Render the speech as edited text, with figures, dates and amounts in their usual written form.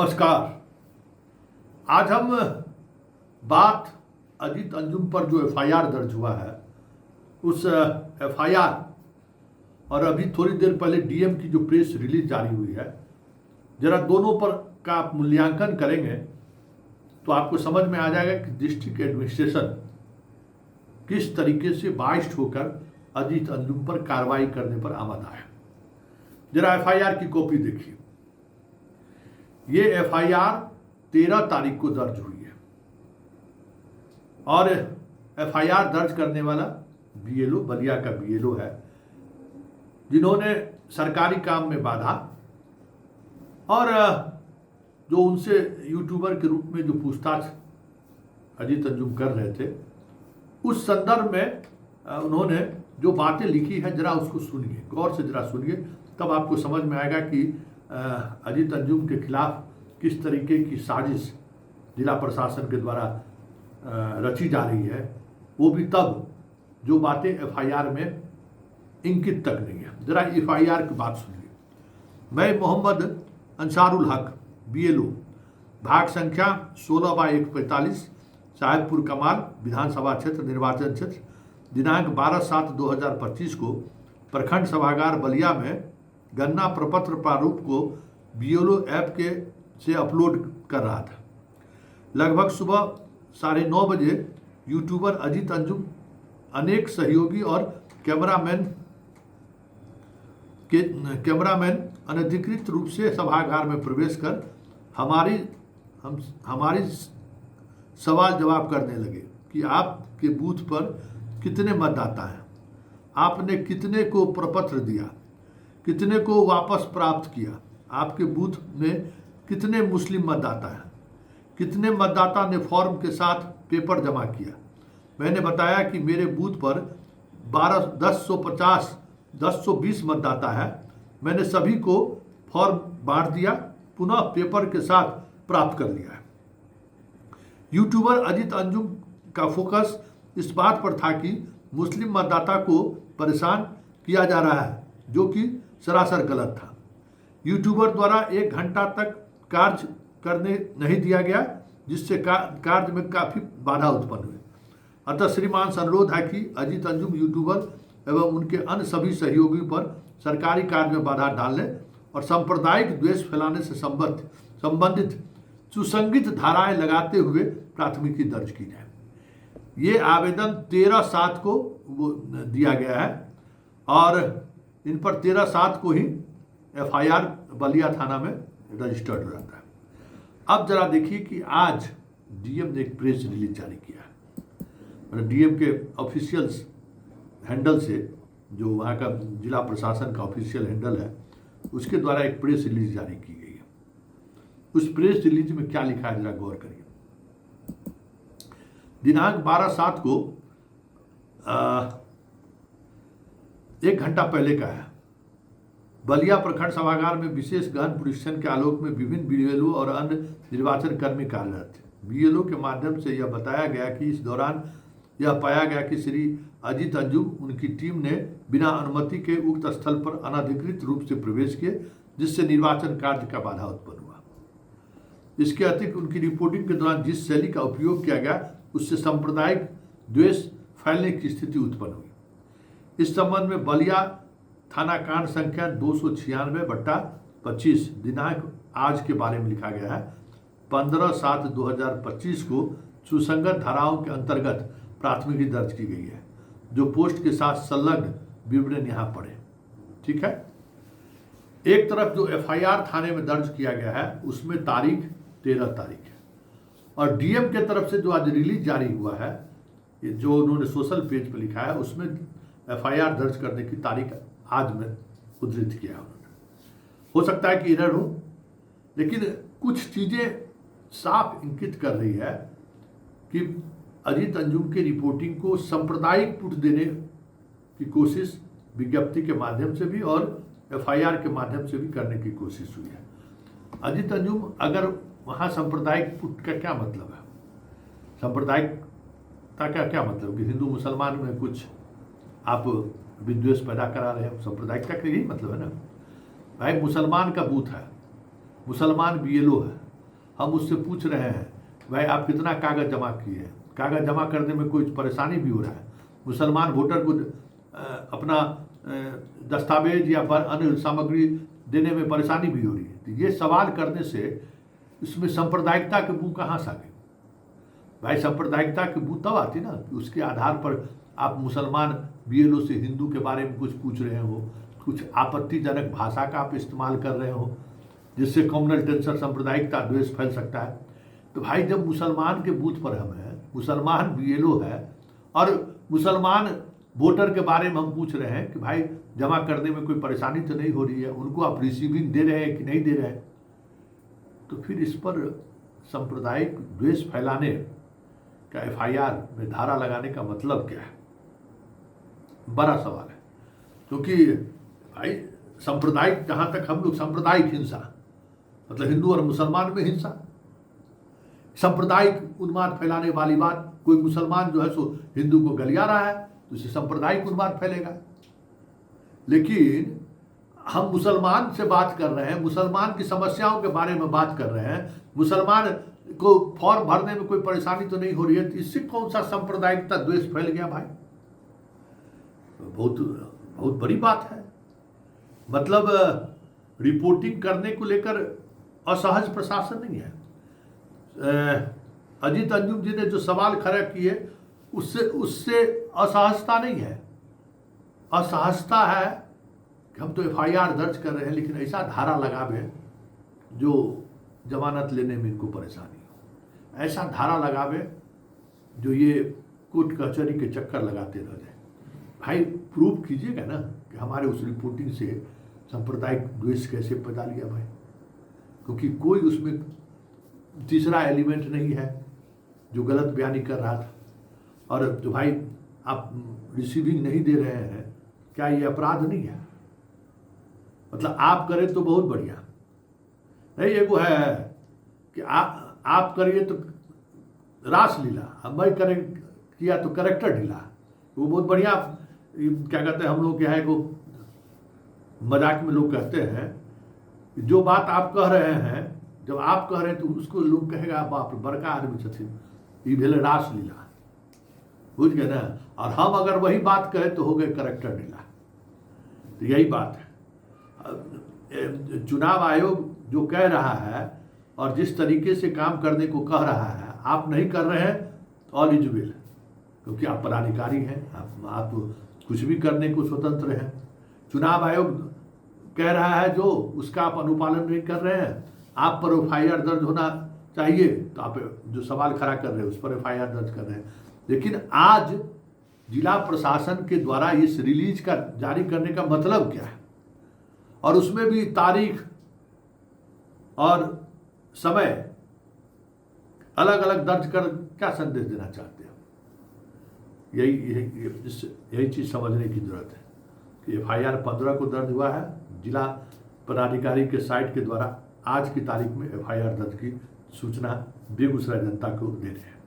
नमस्कार। आज हम बात अजीत अंजुम पर जो एफआईआर दर्ज हुआ है उस एफआईआर और अभी थोड़ी देर पहले डीएम की जो प्रेस रिलीज जारी हुई है, जरा दोनों पर का आप मूल्यांकन करेंगे तो आपको समझ में आ जाएगा कि डिस्ट्रिक्ट एडमिनिस्ट्रेशन किस तरीके से बाइस्ड होकर अजीत अंजुम पर कार्रवाई करने पर आमादा है। जरा एफआईआर की कॉपी देखिए। ये एफआईआर 13 तारीख को दर्ज हुई है और एफआईआर दर्ज करने वाला बीएलओ बलिया का बीएलओ है, जिन्होंने सरकारी काम में बाधा और जो उनसे यूट्यूबर के रूप में जो पूछताछ अजीत अंजुम कर रहे थे, उस संदर्भ में उन्होंने जो बातें लिखी है जरा उसको सुनिए, गौर से जरा सुनिए, तब आपको समझ में आएगा कि अजीत अंजुम के खिलाफ किस तरीके की साजिश जिला प्रशासन के द्वारा रची जा रही है, वो भी तब जो बातें एफआईआर में इंकित तक नहीं है। जरा एफआईआर की बात सुनिए। मैं मोहम्मद अंसारुल हक बीएलओ भाग संख्या 16/145 साहेबपुर कमाल विधानसभा क्षेत्र निर्वाचन क्षेत्र दिनांक 12/7/2025 को प्रखंड सभागार बलिया में गन्ना प्रपत्र प्रारूप को बीएलओ ऐप के से अपलोड कर रहा था। लगभग सुबह 9:30 बजे यूट्यूबर अजीत अंजुम अनेक सहयोगी और कैमरामैन अनधिकृत रूप से सभागार में प्रवेश कर हमारी सवाल जवाब करने लगे कि आपके बूथ पर कितने मतदाता हैं, आपने कितने को प्रपत्र दिया, कितने को वापस प्राप्त किया, आपके बूथ में कितने मुस्लिम मतदाता हैं, कितने मतदाता ने फॉर्म के साथ पेपर जमा किया। मैंने बताया कि मेरे बूथ पर 1020 मतदाता है। मैंने सभी को फॉर्म बांट दिया, पुनः पेपर के साथ प्राप्त कर लिया है। यूट्यूबर अजीत अंजुम का फोकस इस बात पर था कि मुस्लिम मतदाता को परेशान किया जा रहा है, जो कि सरासर गलत था। यूट्यूबर द्वारा 1 घंटा तक कार्य करने नहीं दिया गया, जिससे कार्य में काफ़ी बाधा उत्पन्न हुई। अतः श्रीमान से अनुरोध है कि अजीत अंजुम यूट्यूबर एवं उनके अन्य सभी सहयोगियों पर सरकारी कार्य में बाधा डालने और सांप्रदायिक द्वेष फैलाने से संबंधित सुसंगत धाराएं लगाते हुए प्राथमिकी दर्ज की जाए। ये आवेदन 13/7 को दिया गया है और इन पर 13/7 को ही एफआईआर बलिया थाना में रजिस्टर्ड हो जाता है। अब जरा देखिए कि आज डीएम ने एक प्रेस रिलीज जारी किया है। मतलब डीएम के ऑफिशियल्स हैंडल से, जो वहाँ का जिला प्रशासन का ऑफिशियल हैंडल है, उसके द्वारा एक प्रेस रिलीज जारी की गई है। उस प्रेस रिलीज में क्या लिखा है जरा गौर करिए। दिनांक 12/7 को 1 घंटा पहले का है। बलिया प्रखंड सभागार में विशेष गहन परीक्षण के आलोक में विभिन्न बीएलओ और अन्य निर्वाचन कर्मी कार्यरत थे। बीएलओ के माध्यम से यह बताया गया कि इस दौरान यह पाया गया कि श्री अजीत अंजुम उनकी टीम ने बिना अनुमति के उक्त स्थल पर अनधिकृत रूप से प्रवेश किए, जिससे निर्वाचन कार्य का बाधा उत्पन्न हुआ। इसके अतिरिक्त उनकी रिपोर्टिंग के दौरान जिस शैली का उपयोग किया गया, उससे सांप्रदायिक द्वेष फैलने की स्थिति उत्पन्न हुई। इस संबंध में बलिया थाना कांड संख्या 296/25 दिनांक आज के बारे में लिखा गया है। 15/7/2025 को सुसंगत धाराओं के अंतर्गत प्राथमिकी दर्ज की गई है, जो पोस्ट के साथ संलग्न विवरण यहाँ पढ़े। ठीक है। एक तरफ जो एफआईआर थाने में दर्ज किया गया है उसमें तारीख 13 तारीख है, और डीएम के तरफ से जो आज रिलीज जारी हुआ है, जो उन्होंने सोशल पेज पर लिखा है, उसमें एफआईआर दर्ज करने की तारीख आज में उद्धृत किया उन्होंने। हो सकता है कि एरर हो, लेकिन कुछ चीज़ें साफ इंगित कर रही है कि अजीत अंजुम के रिपोर्टिंग को सांप्रदायिक पुट देने की कोशिश विज्ञप्ति के माध्यम से भी और एफआईआर के माध्यम से भी करने की कोशिश हुई है। अजीत अंजुम अगर वहाँ सांप्रदायिक पुट का क्या मतलब है, सांप्रदायिकता का क्या मतलब कि हिंदू मुसलमान में कुछ आप विद्वेष पैदा करा रहे हो, सांप्रदायिकता का यही मतलब है ना। भाई मुसलमान का बूथ है, मुसलमान बीएलओ है, हम उससे पूछ रहे हैं भाई आप कितना कागज़ जमा किए हैं, कागज़ जमा करने में कोई परेशानी भी हो रहा है, मुसलमान वोटर को अपना दस्तावेज या अन्य सामग्री देने में परेशानी भी हो रही है। तो ये सवाल करने से इसमें सांप्रदायिकता के बू कहाँ से आ गई? भाई सांप्रदायिकता की बू तब आती ना कि उसके आधार पर आप मुसलमान बीएलओ से हिंदू के बारे में कुछ पूछ रहे हो, कुछ आपत्तिजनक भाषा का आप इस्तेमाल कर रहे हो जिससे कम्युनल टेंशन, सांप्रदायिकता, द्वेष फैल सकता है। तो भाई जब मुसलमान के बूथ पर हम हैं, मुसलमान बीएलओ है और मुसलमान वोटर के बारे में हम पूछ रहे हैं कि भाई जमा करने में कोई परेशानी तो नहीं हो रही है, उनको आप रिसीविंग दे रहे हैं कि नहीं दे रहे हैं, तो फिर इस पर सांप्रदायिक द्वेष फैलाने का एफआईआर में धारा लगाने का मतलब क्या है? बड़ा सवाल है। क्योंकि भाई सांप्रदायिक, जहाँ तक हम लोग सांप्रदायिक हिंसा मतलब हिंदू और मुसलमान में हिंसा, सांप्रदायिक उन्माद फैलाने वाली बात, कोई मुसलमान जो है सो हिंदू को गलिया रहा है तो उसे सांप्रदायिक उन्माद फैलेगा। लेकिन हम मुसलमान से बात कर रहे हैं, मुसलमान की समस्याओं के बारे में बात कर रहे हैं, मुसलमान को फॉर्म भरने में कोई परेशानी तो नहीं हो रही है, तो इससे कौन सा सांप्रदायिकता द्वेष फैल गया भाई? बहुत बहुत बड़ी बात है। मतलब रिपोर्टिंग करने को लेकर असहज प्रशासन नहीं है। अजीत अंजुम जी ने जो सवाल खड़ा किए उससे असहजता नहीं है, असहजता है कि हम तो एफआईआर दर्ज कर रहे हैं लेकिन ऐसा धारा लगावे जो जमानत लेने में इनको परेशानी हो, ऐसा धारा लगावे जो ये कोर्ट कचहरी के चक्कर लगाते रह जाए। भाई प्रूव कीजिएगा ना कि हमारे उस रिपोर्टिंग से सांप्रदायिक द्वेष कैसे पैदा लिया भाई, क्योंकि कोई उसमें तीसरा एलिमेंट नहीं है जो गलत बयानी कर रहा था। और जो भाई आप रिसीविंग नहीं दे रहे हैं, क्या ये अपराध नहीं है? मतलब आप करें तो बहुत बढ़िया नहीं, एगो है कि आप करिए तो रासलीला, अब मैं करें किया तो करेक्टर ढीला, वो बहुत बढ़िया। क्या कहते हैं हम लोग, क्या है को मजाक में लोग कहते हैं जो बात आप कह रहे हैं, जब आप कह रहे हैं तो उसको लोग कहेगा बाप रे बड़का आदमी छथिन, ये भेले रासलीला, बुझ गए ना। और हम अगर वही बात कहें तो हो गए करेक्टर ढीला। तो यही बात है। चुनाव आयोग जो कह रहा है और जिस तरीके से काम करने को कह रहा है, आप नहीं कर रहे हैं ऑल इज वेल, क्योंकि आप पदाधिकारी हैं, आप कुछ भी करने को स्वतंत्र हैं। चुनाव आयोग कह रहा है जो उसका आप अनुपालन नहीं कर रहे हैं, आप पर एफआईआर दर्ज होना चाहिए, तो आप जो सवाल खड़ा कर रहे हैं उस पर एफआईआर दर्ज कर रहे हैं। लेकिन आज जिला प्रशासन के द्वारा इस रिलीज का जारी करने का मतलब क्या है, और उसमें भी तारीख और समय अलग अलग दर्ज कर क्या संदेश देना चाहते हैं? यही चीज़ समझने की जरूरत है कि एफआईआर 15 को दर्ज हुआ है, जिला पदाधिकारी के साइट के द्वारा आज की तारीख में एफआईआर दर्ज की सूचना बेगूसराय जनता को दे रहे हैं।